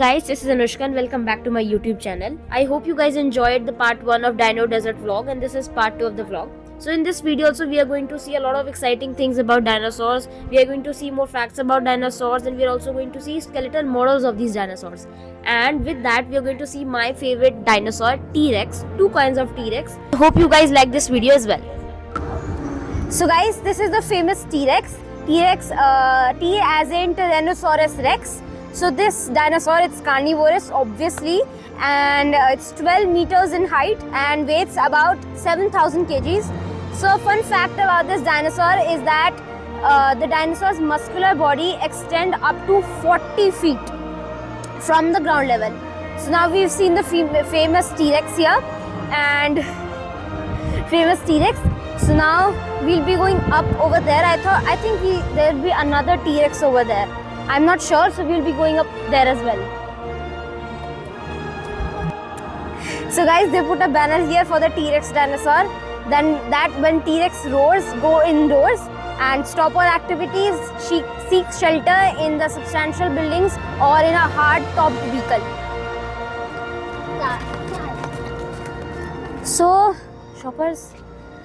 Guys, this is Anushka and welcome back to my YouTube channel. I hope you guys enjoyed the part 1 of Dino Desert vlog and this is part 2 of the vlog. So in this video also we are going to see a lot of exciting things about dinosaurs. We are going to see more facts about dinosaurs and we are also going to see skeletal models of these dinosaurs. And with that we are going to see my favorite dinosaur, T-Rex, two kinds of T-Rex. I hope you guys like this video as well. So guys, this is the famous T-Rex. T-Rex, T as in Tyrannosaurus Rex. So this dinosaur, it's carnivorous obviously, and it's 12 meters in height and weighs about 7,000 kgs. So a fun fact about this dinosaur is that the dinosaur's muscular body extends up to 40 feet from the ground level. So now we've seen the famous T-Rex here and famous T-Rex. So now we'll be going up over there. I think there'll be another T-Rex over there. I'm not sure, so we'll be going up there as well. So guys, they put a banner here for the T-Rex dinosaur. Then that when T-Rex roars, go indoors and stop all activities, seek shelter in the substantial buildings or in a hard-topped vehicle. So, shoppers.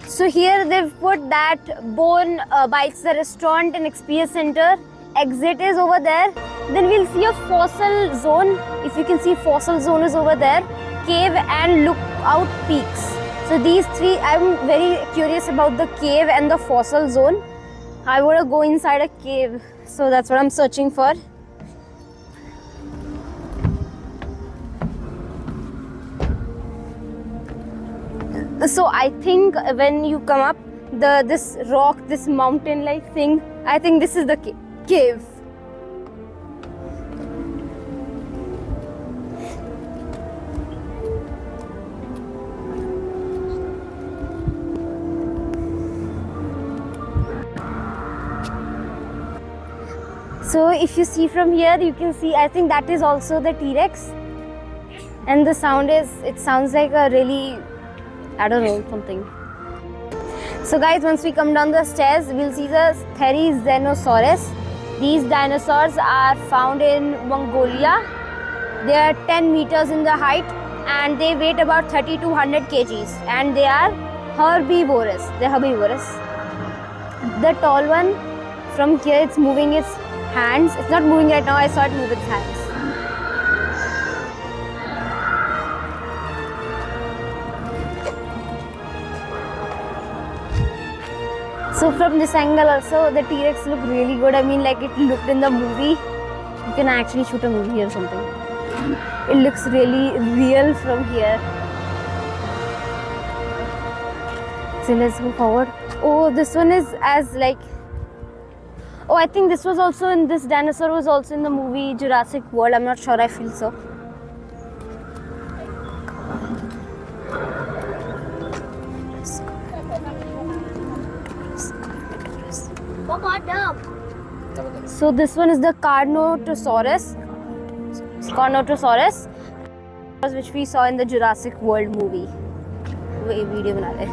So here they've put that Bone Bites the restaurant and experience center. Exit is over there. Then we'll see a fossil zone. If you can see, fossil zone is over there. Cave and lookout peaks. So these three, I'm very curious about the cave and the fossil zone. I want to go inside a cave, so that's what I'm searching for. So I think when you come up, this rock, this mountain-like thing, I think this is the cave. So if you see from here, you can see, I think that is also the T-Rex. And the sound is, it sounds like a really, I don't know, something. So guys, once we come down the stairs, we'll see the Therizinosaurus. These dinosaurs are found in Mongolia. They are 10 meters in the height and they weight about 3,200 kgs and they are herbivorous. They're herbivorous. The tall one from here, it's moving its hands. It's not moving right now, I saw it move its hands. So from this angle also, the T-Rex look really good. I mean, like it looked in the movie. You can actually shoot a movie or something. It looks really real from here. So let's go forward. Oh, this one is as like... Oh, I think this was also in, this dinosaur was also in the movie Jurassic World. I'm not sure, I feel so. So this one is the Carnotaurus, which we saw in the Jurassic World movie. वही video बना रहे.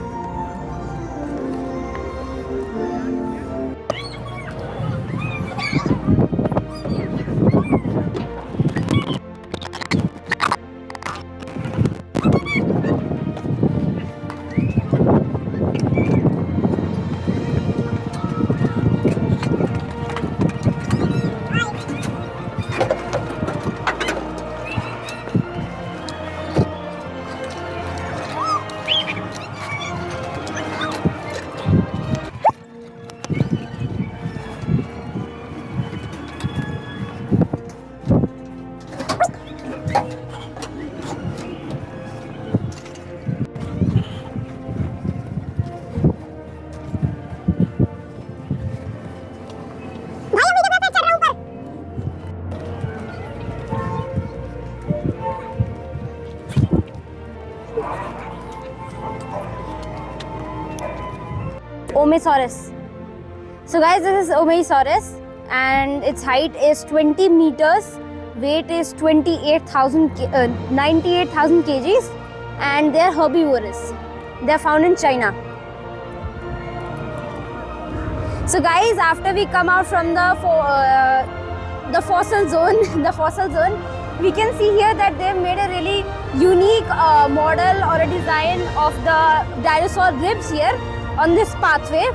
Omesaurus. So guys, this is Omesaurus and its height is 20 meters, weight is 98,000 kgs and they are herbivorous. They are found in China. So guys, after we come out from the fossil zone, we can see here that they've made a really unique model or a design of the dinosaur ribs here on this pathway.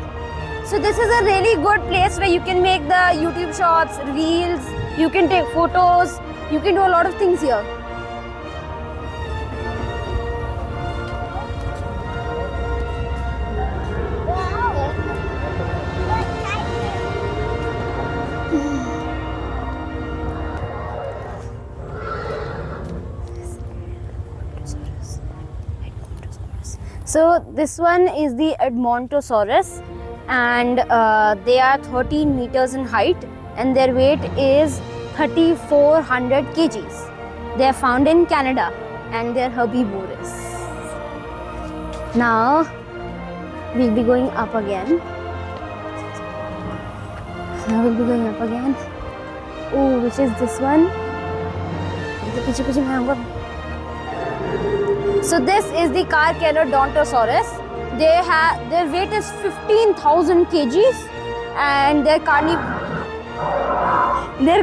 So this is a really good place where you can make the YouTube shots, reels, you can take photos, you can do a lot of things here. So this one is the Edmontosaurus, and they are 13 meters in height and their weight is 3400 kgs. They are found in Canada and they are herbivorous. Now we'll be going up again. Oh, which is this one? So this is the Carcharodontosaurus. Their weight is 15,000 kgs and they're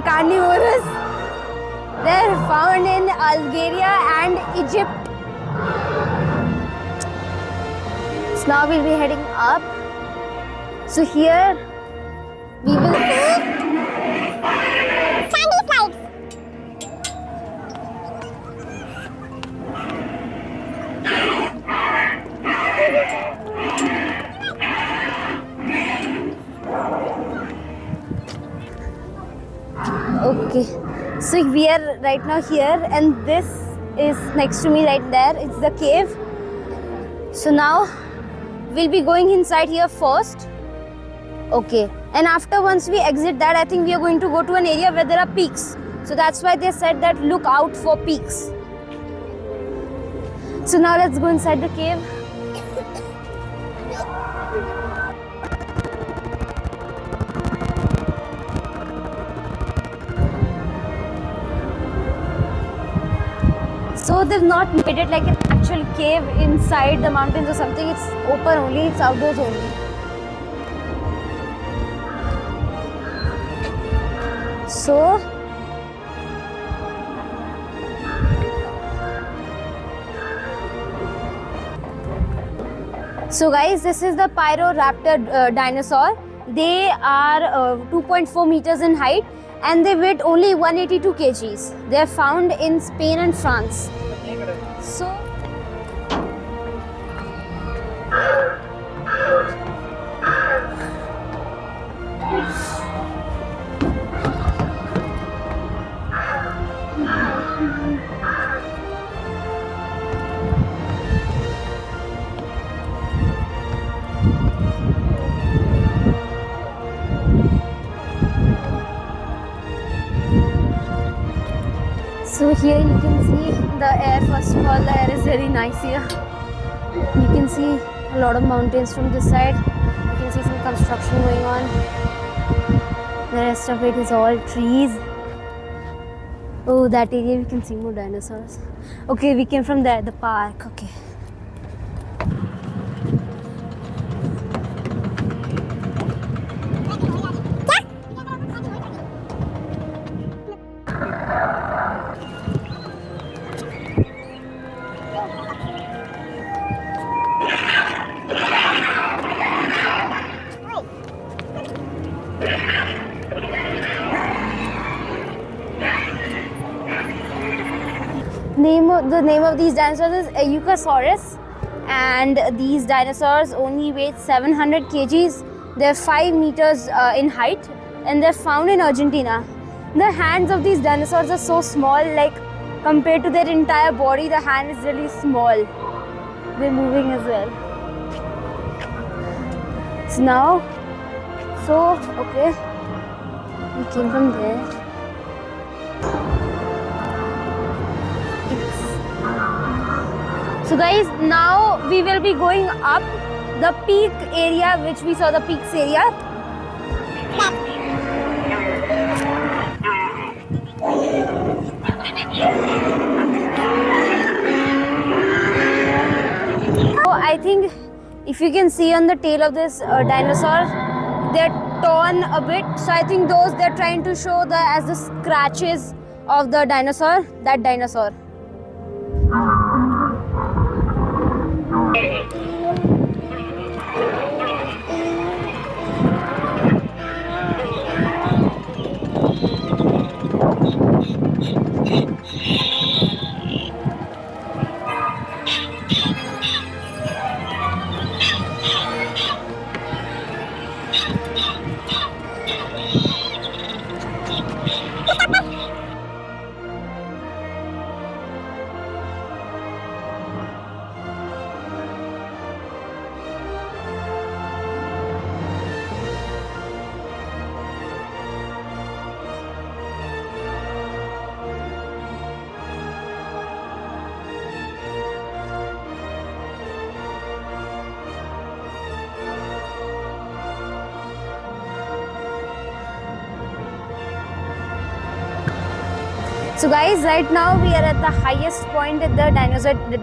carnivorous. They're found in Algeria and Egypt. So now we'll be heading up. So here we will sandy slides. Okay, so we are right now here and this is next to me right there. It's the cave. So now we'll be going inside here first. Okay, and after once we exit that, I think we are going to go to an area where there are peaks. So that's why they said that look out for peaks. So now let's go inside the cave. So they've not made it like an actual cave inside the mountains or something. It's open only, it's outdoors only. So guys, this is the Pyroraptor dinosaur. They are 2.4 meters in height and they weigh only 182 kgs. They are found in Spain and France. So here you can see the air. First of all, the air is very nice here. You can see a lot of mountains from this side. You can see some construction going on. The rest of it is all trees. Oh, that area we can see more dinosaurs. Okay, we came from there, the park. Okay. The name of these dinosaurs is Euchasaurus, and these dinosaurs only weigh 700 kgs. They're 5 meters in height and they're found in Argentina. The hands of these dinosaurs are so small, like compared to their entire body, the hand is really small. They're moving as well. Okay, we came from there. So guys, now we will be going up the peak area, which we saw the peaks area. So I think if you can see on the tail of this dinosaur, they're torn a bit. So I think those they're trying to show as the scratches of the dinosaur, that dinosaur. So guys, right now we are at the highest point at the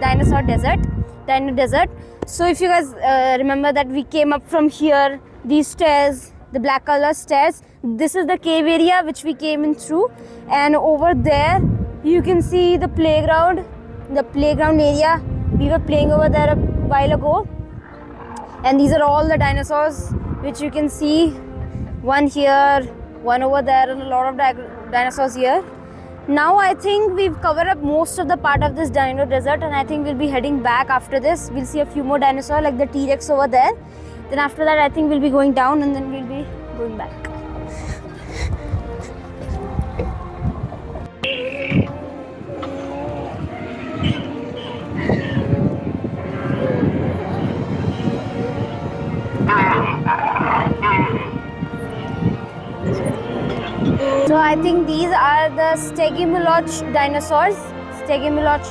dinosaur desert, Dino Desert. So if you guys remember that we came up from here, these stairs, the black color stairs, this is the cave area which we came in through, and over there you can see the playground area. We were playing over there a while ago, and these are all the dinosaurs which you can see, one here, one over there, and a lot of dinosaurs here. Now I think we've covered up most of the part of this Dino Desert, and I think we'll be heading back after this. We'll see a few more dinosaurs like the T-Rex over there. Then after that I think we'll be going down, and then we'll be going back. So I think these are the Stygimoloch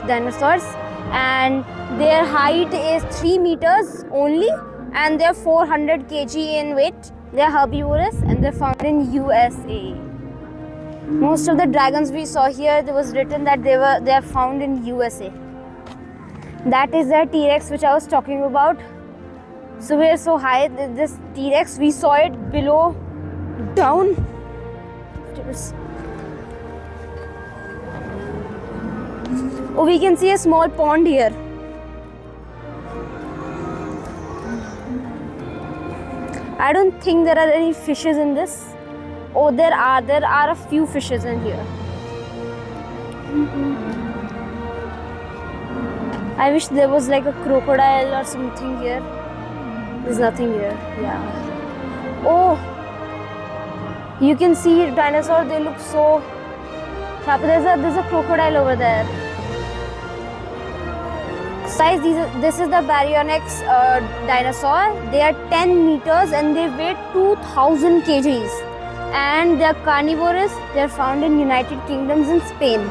dinosaurs, and their height is 3 meters only, and they're 400 kg in weight. They're herbivorous, and they're found in USA. Most of the dragons we saw here, there was written that they are found in USA. That is the T-Rex which I was talking about. So we are so high. This T-Rex, we saw it below, down. Oh, we can see a small pond here. I don't think there are any fishes in this. Oh, there are a few fishes in here. I wish there was like a crocodile or something here. There's nothing here. Yeah. Oh, you can see dinosaurs. They look so. There's a crocodile over there. Guys, this is the Baryonyx dinosaur. They are 10 meters and they weigh 2000 kgs. And they are carnivorous. They are found in United Kingdoms and Spain.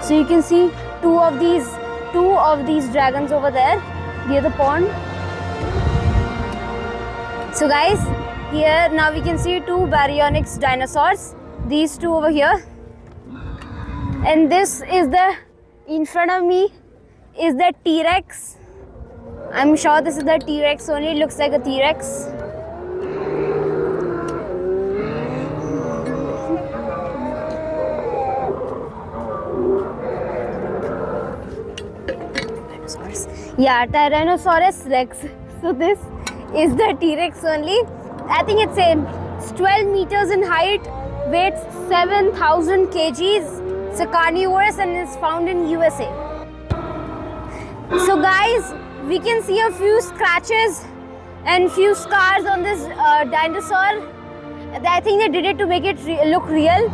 So you can see two of these dragons over there near the pond. So guys, here now we can see two Baryonyx dinosaurs. These two over here. And this is in front of me is the T-Rex. I'm sure this is the T-Rex only. It looks like a T-Rex. Yeah, Tyrannosaurus Rex. So this is the T-Rex only. I think it's 12 meters in height, weighs 7,000 kgs. It's a carnivorous and is found in USA. So guys, we can see a few scratches and few scars on this dinosaur. I think they did it to make it look real.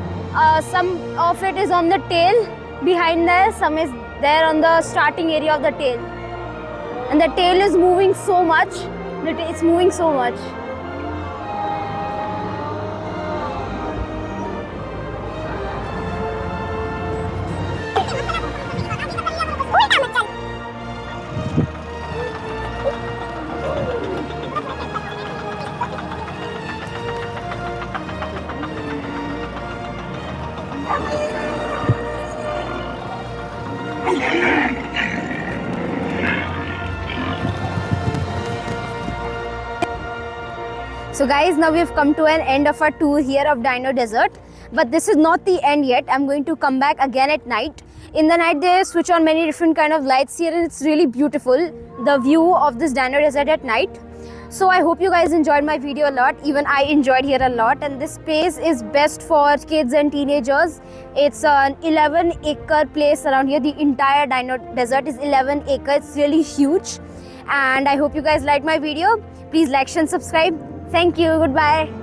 Some of it is on the tail behind there, some is there on the starting area of the tail. And the tail is moving so much. It's moving so much. So guys, now we've come to an end of our tour here of Dino Desert. But this is not the end yet. I'm going to come back again at night. In the night they switch on many different kind of lights here, and it's really beautiful, the view of this Dino Desert at night. So I hope you guys enjoyed my video a lot. Even I enjoyed here a lot, and this place is best for kids and teenagers. It's an 11-acre place around here. The entire Dino Desert is 11 acres. It's really huge. And I hope you guys liked my video. Please like, share and subscribe. Thank you. Goodbye.